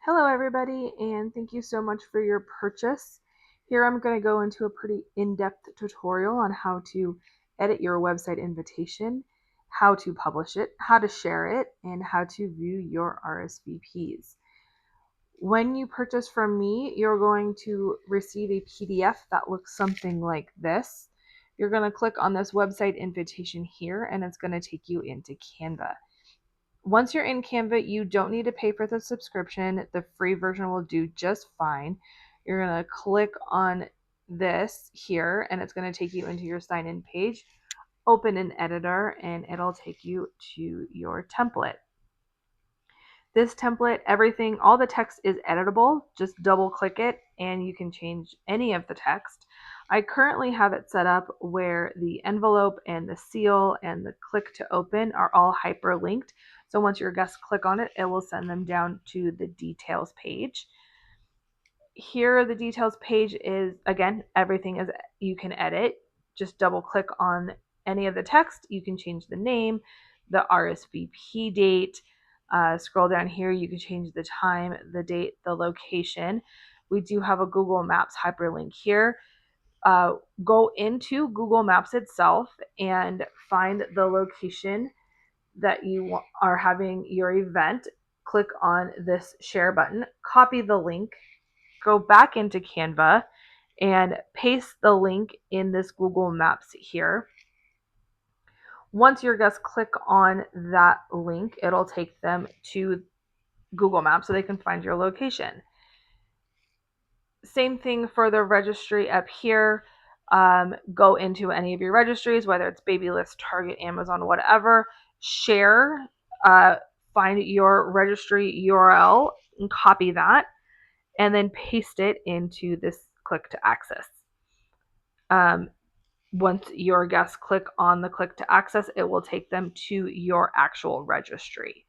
Hello everybody, and thank you so much for your purchase. Here I'm going to go into a pretty in-depth tutorial on how to edit your website invitation, how to publish it, how to share it, and how to view your RSVPs. When you purchase from me, you're going to receive a PDF that looks something like this. You're going to click on this website invitation here, and it's going to take you into Canva. Once you're in Canva, you don't need to pay for the subscription. The free version will do just fine. You're going to click on this here, and it's going to take you into your sign-in page. Open an editor, and it'll take you to your template. This template, everything, all the text is editable. Just double click it and you can change any of the text. I currently have it set up where the envelope and the seal and the click to open are all hyperlinked. So once your guests click on it, it will send them down to the details page. Here, the details page is, again, everything is you can edit. Just double click on any of the text. You can change the name, the RSVP date. Scroll down here, you can change the time, the date, the location. We do have a Google Maps hyperlink here. Go into Google Maps itself and find the location that you are having your event. Click on this share button, copy the link, go back into Canva and paste the link in this Google Maps here. Once your guests click on that link, it'll take them to Google Maps so they can find your location. Same thing for the registry up here. Go into any of your registries, whether it's Babylist, Target, Amazon, whatever. Share, find your registry URL and copy that, and then paste it into this click to access. Once your guests click on the click to access, it will take them to your actual registry.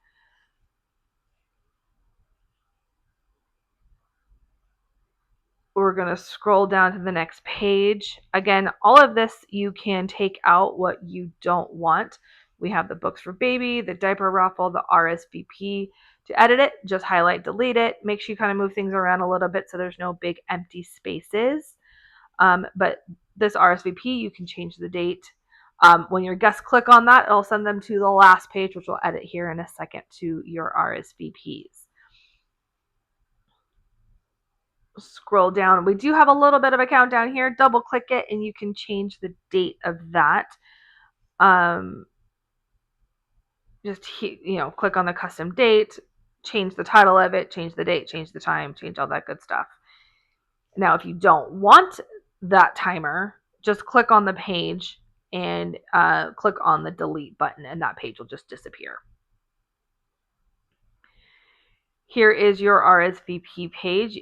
We're going to scroll down to the next page. Again, all of this, you can take out what you don't want. We have the books for baby, the diaper raffle, the RSVP. To edit it, just highlight, delete it. Make sure you kind of move things around a little bit so there's no big empty spaces. But this RSVP, you can change the date. When your guests click on that, it'll send them to the last page, which we'll edit here in a second, to your RSVPs. Scroll down. We do have a little bit of a countdown here. Double click it and you can change the date of that. Just click on the custom date, change the title of it, change the date, change the time, change all that good stuff. Now, if you don't want that timer, just click on the page and click on the delete button, and that page will just disappear. Here is your RSVP page.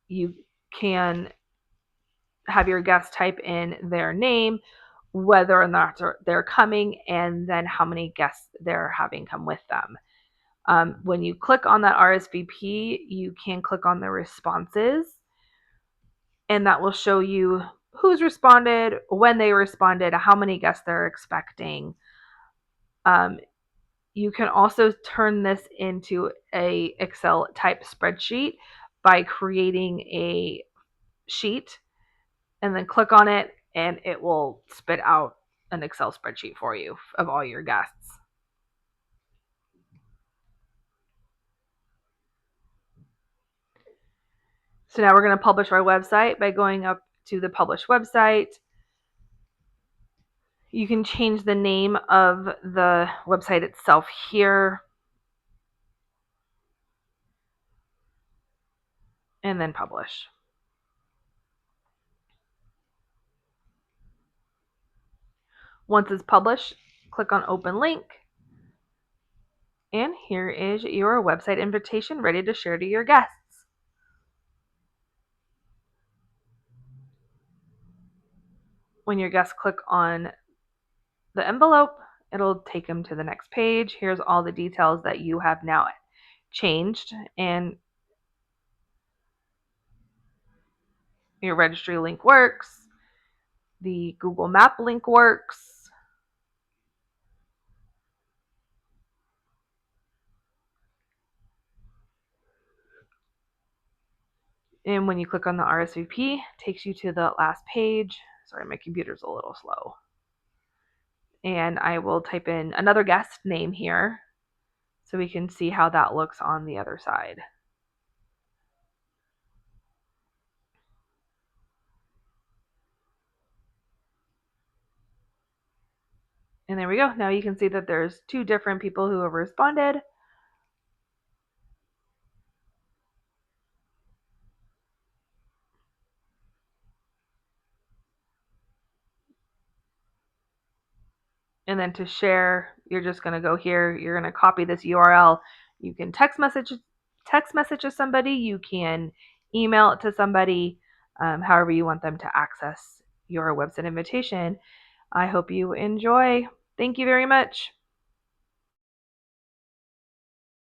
You can have your guests type in their name, whether or not they're coming, and then how many guests they're having come with them. When you click on that RSVP, you can click on the responses, and that will show you who's responded, when they responded, how many guests they're expecting. You can also turn this into a Excel type spreadsheet by creating a sheet and then click on it, and it will spit out an Excel spreadsheet for you of all your guests. So now we're going to publish our website by going up to the publish website. You can change the name of the website itself here. And then publish. Once it's published, click on open link. And here is your website invitation ready to share to your guests. When your guests click on the envelope, it'll take them to the next page. Here's all the details that you have now changed, and your registry link works. The Google Map link works. And when you click on the RSVP, it takes you to the last page. Sorry, my computer's a little slow. And I will type in another guest name here so we can see how that looks on the other side. And there we go. Now you can see that there's 2 different people who have responded. And then to share, you're just going to go here. You're going to copy this URL. You can text message to somebody. You can email it to somebody, however you want them to access your website invitation. I hope you enjoy. Thank you very much.